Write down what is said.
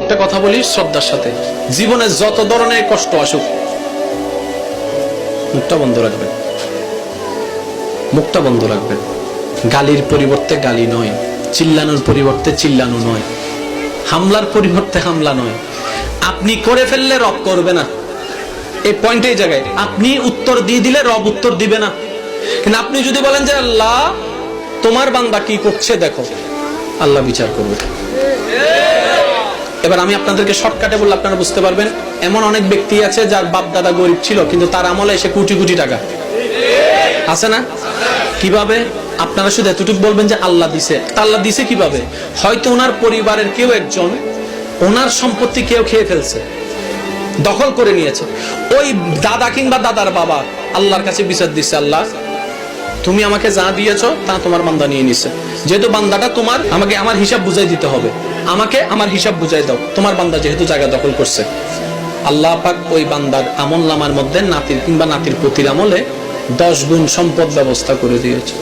একটা কথা বলি শ্রদ্ধার সাথে, জীবনে যত ধরনের কষ্ট আসুক মুখটা বন্ধ রাখবেন, মুখটা বন্ধ রাখবেন। গালির পরিবর্তে গালি নয়, চিল্লানোর পরিবর্তে চিল্লানো নয়, হামলার পরিবর্তে হামলা নয়। আপনি করে ফেললে রব করবে না, এই পয়েন্ট এই জায়গায়। আপনি উত্তর দিয়ে দিলে রব উত্তর দিবে না। কিন্তু আপনি যদি বলেন যে আল্লাহ তোমার বান্দা কি করছে দেখো, আল্লাহ বিচার করবে। এবার আমি আপনাদেরকে শর্টকাটে বললে আপনারা বুঝতে পারবেন। এমন অনেক ব্যক্তি আছে যার বাপ দাদা গরিব ছিল, কিন্তু তার আমলে এসে কোটি কোটি টাকা আছে না? কিভাবে? আপনারা শুধু এতটুকু বলবেন যে আল্লাহ দিছে। তা আল্লাহ দিছে কিভাবে? হয়তো ওনার পরিবারের কেউ একজন ওনার সম্পত্তি কেউ খেয়ে ফেলছে, দখল করে নিয়েছে। ওই দাদা কিংবা দাদার বাবা আল্লাহর কাছে বিচার দিচ্ছে, আল্লাহ তুমি আমাকে যা দিয়েছো তা তোমার বান্দা নিয়ে নিছে, যেহেতু বান্দাটা তোমার, আমাকে আমার হিসাব বুঝাই দিতে হবে, আমাকে আমার হিসাব বুঝাই দাও, তোমার বান্দা যেহেতু জায়গা দখল করছে। আল্লাহ পাক ওই বান্দার আমল নামার মধ্যে নাতির কিংবা নাতির পুতির আমলে 10 গুণ সম্পদ ব্যবস্থা করে দিয়েছে।